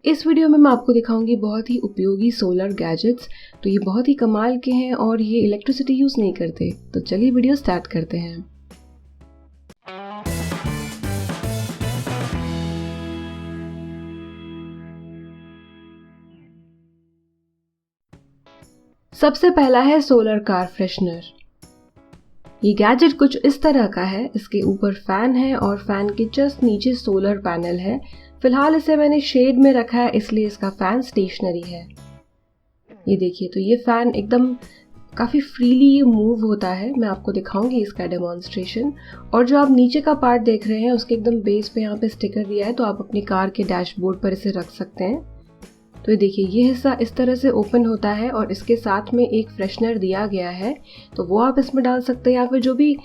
इस वीडियो में मैं आपको दिखाऊंगी बहुत ही उपयोगी सोलर गैजेट्स। तो ये बहुत ही कमाल के हैं और ये इलेक्ट्रिसिटी यूज़ नहीं करते। तो चलिए वीडियो स्टार्ट करते हैं। सबसे पहला है सोलर कार फ्रेशनर। ये गैजेट कुछ इस तरह का है। इसके ऊपर फैन है और फैन के जस्ट नीचे सोलर पैनल है। फिलहाल इसे मैंने शेड में रखा है इसलिए इसका फैन स्टेशनरी है। ये देखिए, तो ये फैन एकदम काफ़ी फ्रीली ये मूव होता है। मैं आपको दिखाऊंगी इसका डेमोन्स्ट्रेशन। और जो आप नीचे का पार्ट देख रहे हैं उसके एकदम बेस पे यहाँ पे स्टिकर दिया है, तो आप अपनी कार के डैशबोर्ड पर इसे रख सकते हैं। तो ये देखिए, ये हिस्सा इस तरह से ओपन होता है और इसके साथ में एक फ्रेशनर दिया गया है, तो वो आप इसमें डाल सकते हैं। या फिर जो भी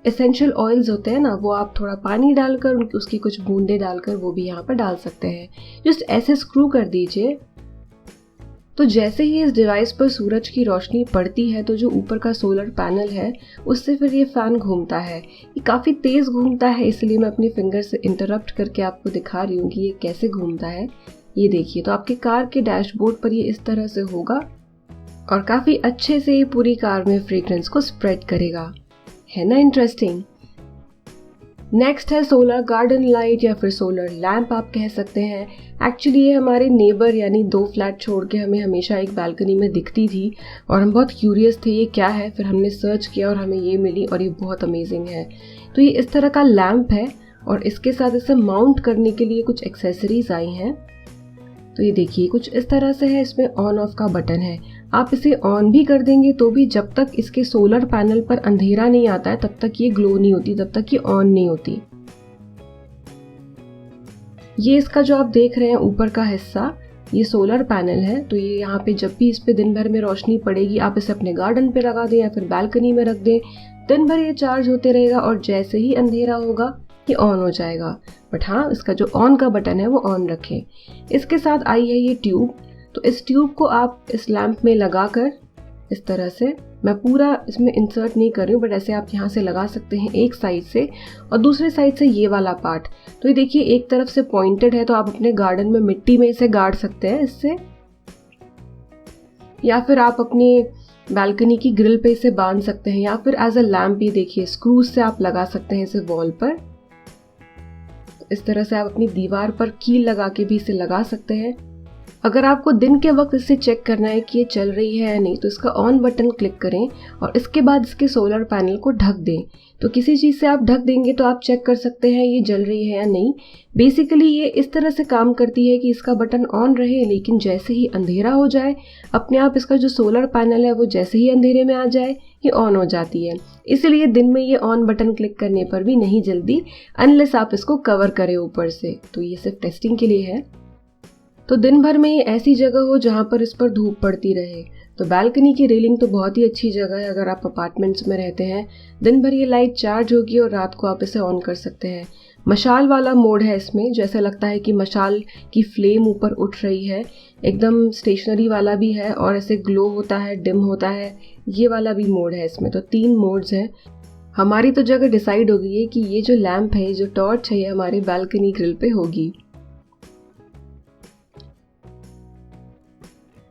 एसेंशियल ऑयल्स होते हैं ना, वो आप थोड़ा पानी डालकर उसकी कुछ बूंदे डालकर वो भी यहाँ पर डाल सकते हैं। जस्ट ऐसे स्क्रू कर दीजिए। तो जैसे ही इस डिवाइस पर सूरज की रोशनी पड़ती है तो जो ऊपर का सोलर पैनल है उससे फिर ये फैन घूमता है। ये काफ़ी तेज़ घूमता है, इसलिए मैं अपनी फिंगर से इंटरप्ट करके आपको दिखा रही हूँ कि ये कैसे घूमता है। ये देखिए, तो आपके कार के डैशबोर्ड पर ये इस तरह से होगा और काफ़ी अच्छे से ये पूरी कार में फ्रेग्रेंस को स्प्रेड करेगा। है ना इंटरेस्टिंग। नेक्स्ट है सोलर गार्डन लाइट या फिर सोलर लैंप आप कह सकते हैं। एक्चुअली ये हमारे नेबर यानी 2 फ्लैट छोड़ के हमें हमेशा एक बालकनी में दिखती थी और हम बहुत क्यूरियस थे ये क्या है। फिर हमने सर्च किया और हमें ये मिली और ये बहुत अमेजिंग है। तो ये इस तरह का लैंप है और इसके साथ इसे माउंट करने के लिए कुछ एक्सेसरीज आई हैं। तो ये देखिए, कुछ इस तरह से है। इसमें ऑन ऑफ का बटन है। आप इसे ऑन भी कर देंगे तो भी जब तक इसके सोलर पैनल पर अंधेरा नहीं आता है तब तक ये ग्लो नहीं होती, तब तक ये ऑन नहीं होती। ये इसका जो आप देख रहे हैं ऊपर का हिस्सा, ये सोलर पैनल है। तो ये यहाँ पे जब भी इस पे दिन भर में रोशनी पड़ेगी, आप इसे अपने गार्डन पे लगा दें या फिर बालकनी में रख दें, दिन भर ये चार्ज होते रहेगा और जैसे ही अंधेरा होगा ये ऑन हो जाएगा। बट हाँ, इसका जो ऑन का बटन है वो ऑन रखें। इसके साथ आई है ये ट्यूब। तो इस ट्यूब को आप इस लैंप में लगाकर इस तरह से, मैं पूरा इसमें इंसर्ट नहीं कर रही हूँ बट ऐसे आप यहाँ से लगा सकते हैं एक साइड से और दूसरे साइड से ये वाला पार्ट। तो ये देखिए, एक तरफ से पॉइंटेड है तो आप अपने गार्डन में मिट्टी में इसे गाड़ सकते हैं इससे, या फिर आप अपनी बालकनी की ग्रिल पे इसे बांध सकते हैं, या फिर एज अ लैम्प भी देखिए स्क्रूज से आप लगा सकते हैं इसे वॉल पर। इस तरह से आप अपनी दीवार पर कील लगा के भी इसे लगा सकते हैं। अगर आपको दिन के वक्त इसे चेक करना है कि ये चल रही है या नहीं, तो इसका ऑन बटन क्लिक करें और इसके बाद इसके सोलर पैनल को ढक दें। तो किसी चीज़ से आप ढक देंगे तो आप चेक कर सकते हैं ये जल रही है या नहीं। बेसिकली ये इस तरह से काम करती है कि इसका बटन ऑन रहे, लेकिन जैसे ही अंधेरा हो जाए अपने आप इसका जो सोलर पैनल है वो जैसे ही अंधेरे में आ जाए ये ऑन हो जाती है। इसलिए दिन में ये ऑन बटन क्लिक करने पर भी नहीं जल्दी, अनलेस आप इसको कवर करें ऊपर से। तो ये सिर्फ टेस्टिंग के लिए है। तो दिन भर में ये ऐसी जगह हो जहाँ पर इस पर धूप पड़ती रहे। तो बालकनी की रेलिंग तो बहुत ही अच्छी जगह है अगर आप अपार्टमेंट्स में रहते हैं। दिन भर ये लाइट चार्ज होगी और रात को आप इसे ऑन कर सकते हैं। मशाल वाला मोड है इसमें, जैसे लगता है कि मशाल की फ्लेम ऊपर उठ रही है। एकदम स्टेशनरी वाला भी है और ऐसे ग्लो होता है, डिम होता है, ये वाला भी मोड है इसमें। तो 3 मोड्स हैं। हमारी तो जगह डिसाइड हो गई है कि ये जो लैंप है, जो टॉर्च है, ये हमारे बालकनी ग्रिल पे होगी।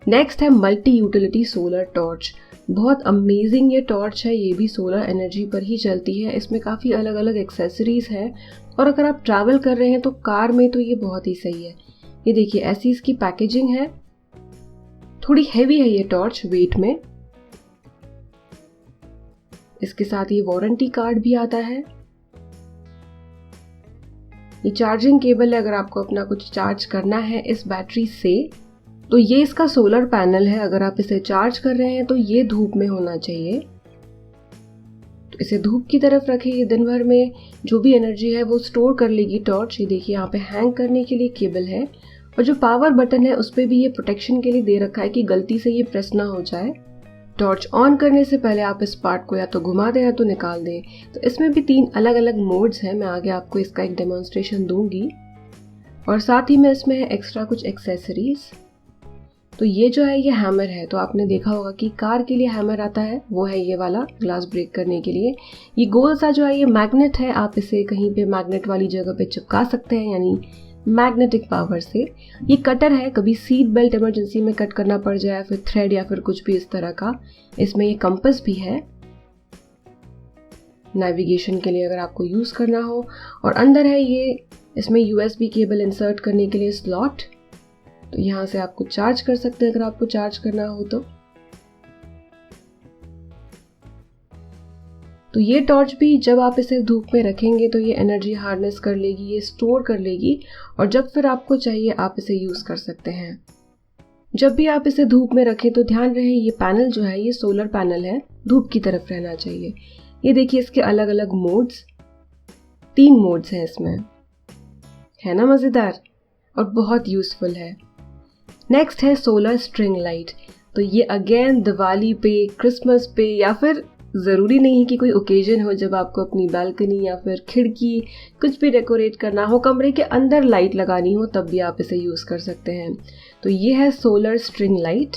नेक्स्ट है मल्टी यूटिलिटी सोलर टॉर्च। बहुत अमेजिंग ये टॉर्च है। ये भी सोलर एनर्जी पर ही चलती है। इसमें काफ़ी अलग अलग एक्सेसरीज है और अगर आप ट्रैवल कर रहे हैं तो कार में तो ये बहुत ही सही है। ये देखिए, ऐसी इसकी पैकेजिंग है। थोड़ी हैवी है ये टॉर्च वेट में। इसके साथ ये वारंटी कार्ड भी आता है। ये चार्जिंग केबल है अगर आपको अपना कुछ चार्ज करना है इस बैटरी से। तो ये इसका सोलर पैनल है। अगर आप इसे चार्ज कर रहे हैं तो ये धूप में होना चाहिए। तो इसे धूप की तरफ रखें। ये दिन भर में जो भी एनर्जी है वो स्टोर कर लेगी टॉर्च। ये देखिए, यहाँ पे हैंग करने के लिए केबल है और जो पावर बटन है उस पर भी ये प्रोटेक्शन के लिए दे रखा है कि गलती से ये प्रेस ना हो जाए। टॉर्च ऑन करने से पहले आप इस पार्ट को या तो घुमा दें या तो निकाल दें। तो इसमें भी 3 अलग अलग मोड्स हैं। मैं आगे आपको इसका एक डेमोन्स्ट्रेशन दूंगी। और साथ ही में इसमें है एक्स्ट्रा कुछ एक्सेसरीज। तो ये जो है ये हैमर है। तो आपने देखा होगा कि कार के लिए हैमर आता है, वो है ये वाला ग्लास ब्रेक करने के लिए। ये गोल सा जो है ये मैग्नेट है। आप इसे कहीं पे मैग्नेट वाली जगह पे चिपका सकते हैं, यानी मैग्नेटिक पावर से। ये कटर है, कभी सीट बेल्ट इमरजेंसी में कट करना पड़ जाए, फिर थ्रेड या फिर कुछ भी इस तरह का। इसमें ये कंपास भी है नेविगेशन के लिए अगर आपको यूज़ करना हो। और अंदर है ये, इसमें USB केबल इंसर्ट करने के लिए स्लॉट, तो यहाँ से आपको चार्ज कर सकते हैं अगर आपको चार्ज करना हो तो ये टॉर्च भी जब आप इसे धूप में रखेंगे तो ये एनर्जी हार्नेस कर लेगी, ये स्टोर कर लेगी, और जब फिर आपको चाहिए आप इसे यूज़ कर सकते हैं। जब भी आप इसे धूप में रखें तो ध्यान रहे ये पैनल जो है ये सोलर पैनल है, धूप की तरफ रहना चाहिए। ये देखिए इसके अलग अलग मोड्स, 3 मोड्स हैं इसमें, है ना मज़ेदार, और बहुत यूज़फुल है। नेक्स्ट है सोलर स्ट्रिंग लाइट। तो ये अगेन दिवाली पे, क्रिसमस पे, या फिर ज़रूरी नहीं है कि कोई ओकेजन हो जब आपको अपनी बालकनी या फिर खिड़की कुछ भी डेकोरेट करना हो, कमरे के अंदर लाइट लगानी हो, तब भी आप इसे यूज़ कर सकते हैं। तो ये है सोलर स्ट्रिंग लाइट।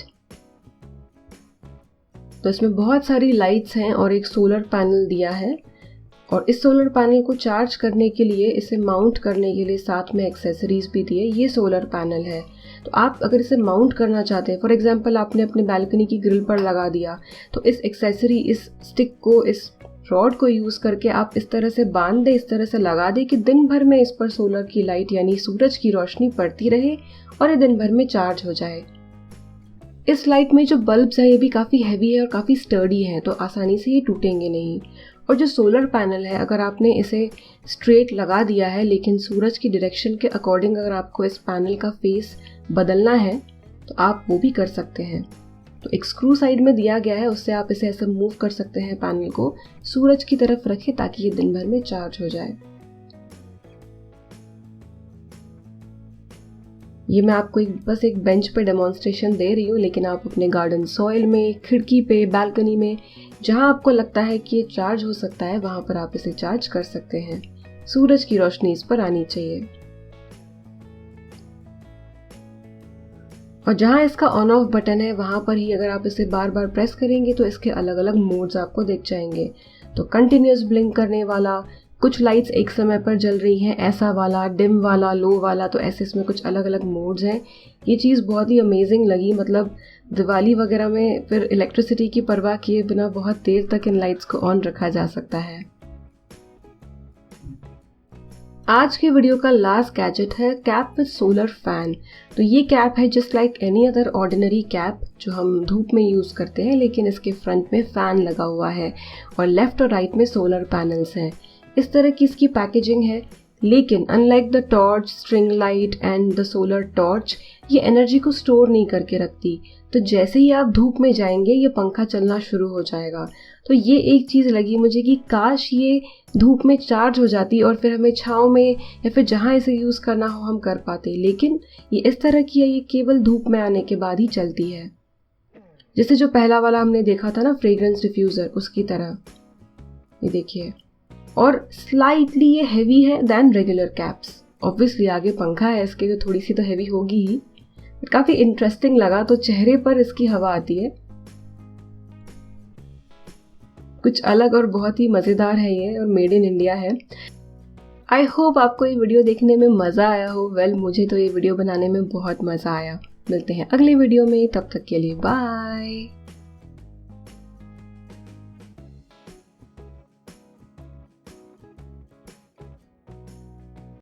तो इसमें बहुत सारी लाइट्स हैं और एक सोलर पैनल दिया है, और इस सोलर पैनल को चार्ज करने के लिए, इसे माउंट करने के लिए साथ में एक्सेसरीज भी दिए। ये सोलर पैनल है, तो आप अगर इसे माउंट करना चाहते हैं, फॉर एग्जांपल आपने अपने बालकनी की ग्रिल पर लगा दिया, तो इस एक्सेसरी, इस स्टिक को, इस रॉड को यूज़ करके आप इस तरह से बांध दें, इस तरह से लगा दें कि दिन भर में इस पर सोलर की लाइट यानी सूरज की रोशनी पड़ती रहे और ये दिन भर में चार्ज हो जाए। इस लाइट में जो बल्ब्स हैं ये भी काफ़ी हैवी है और काफ़ी स्टर्डी है, तो आसानी से ये टूटेंगे नहीं। और जो सोलर पैनल है, अगर आपने इसे स्ट्रेट लगा दिया है लेकिन सूरज की डायरेक्शन के अकॉर्डिंग अगर आपको इस पैनल का फेस बदलना है तो आप वो भी कर सकते हैं। तो एक स्क्रू साइड में दिया गया है, उससे आप इसे ऐसे मूव कर सकते हैं, पैनल को सूरज की तरफ रखें ताकि ये दिन भर में चार्ज हो जाए। ये मैं आपको बस एक बेंच पे डेमोन्स्ट्रेशन दे रही हूँ, लेकिन आप अपने गार्डन सॉइल में, खिड़की पे, बालकनी में, जहाँ आपको लगता है कि ये चार्ज हो सकता है वहाँ पर आप इसे चार्ज कर सकते हैं। सूरज की रोशनी इस पर आनी चाहिए। और जहाँ इसका ऑन ऑफ बटन है वहाँ पर ही अगर आप इसे बार बार प्रेस करेंगे तो इसके अलग अलग मोड्स आपको दिख जाएंगे। तो कंटिन्यूस ब्लिंक करने वाला, कुछ लाइट्स एक समय पर जल रही हैं, ऐसा वाला, डिम वाला, लो वाला, तो ऐसे इसमें कुछ अलग अलग मोड्स हैं। ये चीज़ बहुत ही अमेजिंग लगी, मतलब दिवाली वगैरह में फिर इलेक्ट्रिसिटी की परवाह किए बिना बहुत देर तक इन लाइट्स को ऑन रखा जा सकता है। आज के वीडियो का लास्ट गैजेट है कैप विद सोलर फैन। तो ये कैप है just like any other ordinary cap जो हम धूप में यूज़ करते हैं, लेकिन इसके फ्रंट में फ़ैन लगा हुआ है और लेफ़्ट और राइट में सोलर पैनल्स हैं। इस तरह की इसकी पैकेजिंग है, लेकिन unlike the torch, string light and the solar torch, ये एनर्जी को स्टोर नहीं करके रखती। तो जैसे ही आप धूप में जाएंगे ये पंखा चलना शुरू हो जाएगा। तो ये एक चीज़ लगी मुझे कि काश ये धूप में चार्ज हो जाती और फिर हमें छाँव में या फिर जहाँ इसे यूज़ करना हो हम कर पाते, लेकिन ये इस तरह की है, ये केवल धूप में आने के बाद ही चलती है। जैसे जो पहला वाला हमने देखा था ना, फ्रेग्रेंस डिफ्यूज़र, उसकी तरह। ये देखिए, और स्लाइटली ये हैवी है दैन रेगुलर कैप्स। ऑब्वियसली आगे पंखा है इसके, तो थोड़ी सी तो हैवी होगी ही, बट काफ़ी इंटरेस्टिंग लगा। तो चेहरे पर इसकी हवा आती है, कुछ अलग और बहुत ही मज़ेदार है ये, और मेड इन इंडिया है। आई होप आपको ये वीडियो देखने में मज़ा आया हो। वेल, मुझे तो ये वीडियो बनाने में बहुत मज़ा आया। मिलते हैं अगले वीडियो में, तब तक के लिए बाय।